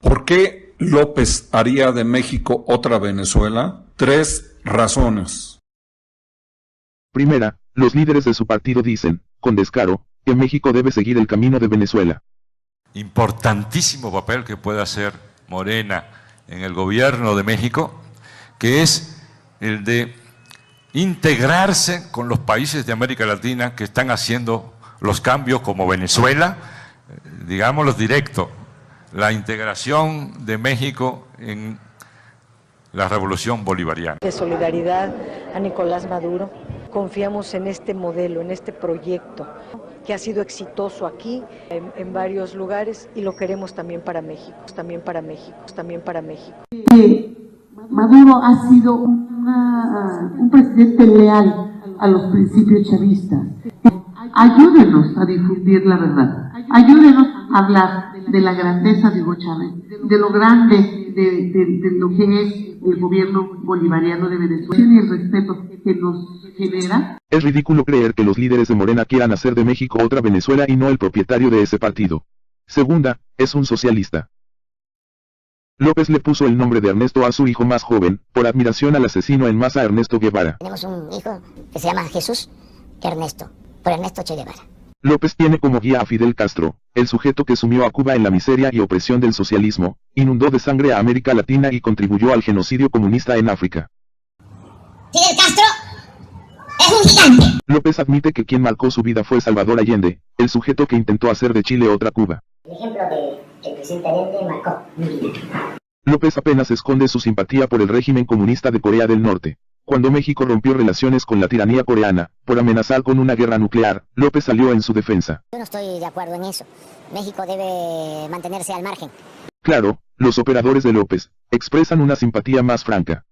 ¿Por qué López haría de México otra Venezuela? 3 razones. Primera, los líderes de su partido dicen, con descaro, que México debe seguir el camino de Venezuela. Importantísimo papel que puede hacer Morena en el gobierno de México, que es el de integrarse con los países de América Latina que están haciendo los cambios, como Venezuela, digámoslo directo, la integración de México en la revolución bolivariana. De solidaridad a Nicolás Maduro, confiamos en este modelo, en este proyecto que ha sido exitoso aquí en varios lugares y lo queremos también para México, también para México, también para México. Maduro ha sido un presidente leal a los principios chavistas. Ayúdenos a difundir la verdad, ayúdenos a hablar de la grandeza de Hugo Chávez, de lo grande de lo que es el gobierno bolivariano de Venezuela y el respeto que nos genera. Es ridículo creer que los líderes de Morena quieran hacer de México otra Venezuela y no el propietario de ese partido. Segunda, es un socialista. López le puso el nombre de Ernesto a su hijo más joven, por admiración al asesino en masa Ernesto Guevara. Tenemos un hijo que se llama Jesús Ernesto, por Ernesto Che Guevara. López tiene como guía a Fidel Castro, el sujeto que sumió a Cuba en la miseria y opresión del socialismo, inundó de sangre a América Latina y contribuyó al genocidio comunista en África. Fidel Castro es un gigante. López admite que quien marcó su vida fue Salvador Allende, el sujeto que intentó hacer de Chile otra Cuba. El ejemplo del presidente Allende marcó mi vida. López apenas esconde su simpatía por el régimen comunista de Corea del Norte. Cuando México rompió relaciones con la tiranía coreana, por amenazar con una guerra nuclear, López salió en su defensa. Yo no estoy de acuerdo en eso. México debe mantenerse al margen. Claro, los operadores de López expresan una simpatía más franca.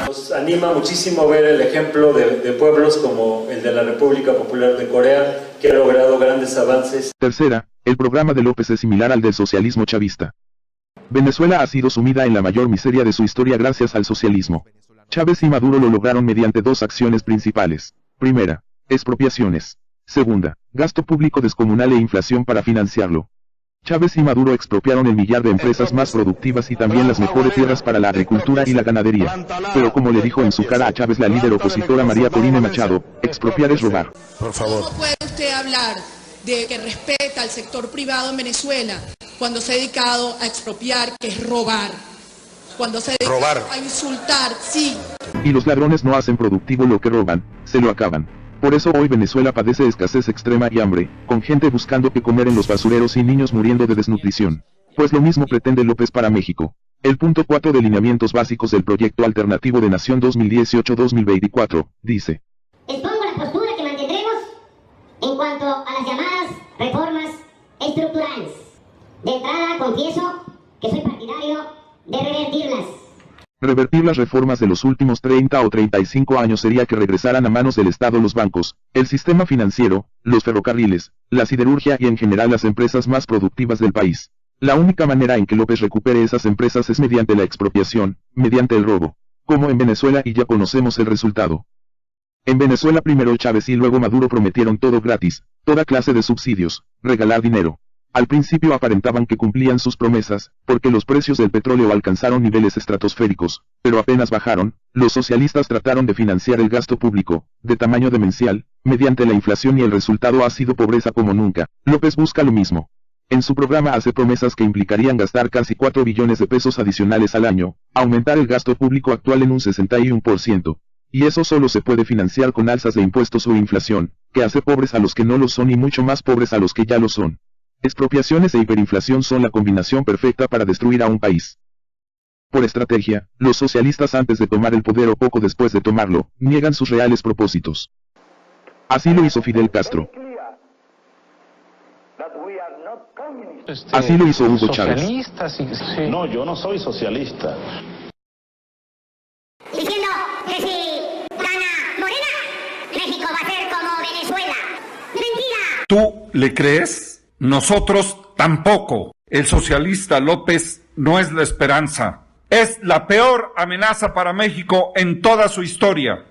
Nos anima muchísimo ver el ejemplo de pueblos como el de la República Popular de Corea, que ha logrado grandes avances. Tercera, el programa de López es similar al del socialismo chavista. Venezuela ha sido sumida en la mayor miseria de su historia gracias al socialismo. Chávez y Maduro lo lograron mediante 2 acciones principales. Primera, expropiaciones. Segunda, gasto público descomunal e inflación para financiarlo. Chávez y Maduro expropiaron el millar de empresas más productivas y también las mejores tierras para la agricultura y la ganadería. Pero como le dijo en su cara a Chávez la líder opositora María Corina Machado, expropiar es robar. Por favor. ¿Cómo puede usted hablar de que respeta al sector privado en Venezuela cuando se ha dedicado a expropiar, que es robar? Cuando se ha dedicado a insultar, sí. Y los ladrones no hacen productivo lo que roban, se lo acaban. Por eso hoy Venezuela padece escasez extrema y hambre, con gente buscando qué comer en los basureros y niños muriendo de desnutrición. Pues lo mismo pretende López para México. El punto 4 de lineamientos básicos del Proyecto Alternativo de Nación 2018-2024, dice: Expongo la postura que mantendremos en cuanto a las llamadas reformas estructurales. De entrada confieso que soy partidario de revertirlas. Revertir las reformas de los últimos 30 o 35 años sería que regresaran a manos del Estado los bancos, el sistema financiero, los ferrocarriles, la siderurgia y en general las empresas más productivas del país. La única manera en que López recupere esas empresas es mediante la expropiación, mediante el robo. Como en Venezuela, y ya conocemos el resultado. En Venezuela primero Chávez y luego Maduro prometieron todo gratis, toda clase de subsidios, regalar dinero. Al principio aparentaban que cumplían sus promesas, porque los precios del petróleo alcanzaron niveles estratosféricos, pero apenas bajaron, los socialistas trataron de financiar el gasto público, de tamaño demencial, mediante la inflación y el resultado ha sido pobreza como nunca. López busca lo mismo. En su programa hace promesas que implicarían gastar casi 4 billones de pesos adicionales al año, aumentar el gasto público actual en un 61%. Y eso solo se puede financiar con alzas de impuestos o inflación, que hace pobres a los que no lo son y mucho más pobres a los que ya lo son. Expropiaciones e hiperinflación son la combinación perfecta para destruir a un país. Por estrategia, los socialistas antes de tomar el poder o poco después de tomarlo, niegan sus reales propósitos. Así lo hizo Fidel Castro. Así lo hizo Hugo Chávez. No, yo no soy socialista. Diciendo que si gana Morena, México va a ser como Venezuela. ¡Mentira! ¿Tú le crees? Nosotros tampoco. El socialista López no es la esperanza. Es la peor amenaza para México en toda su historia.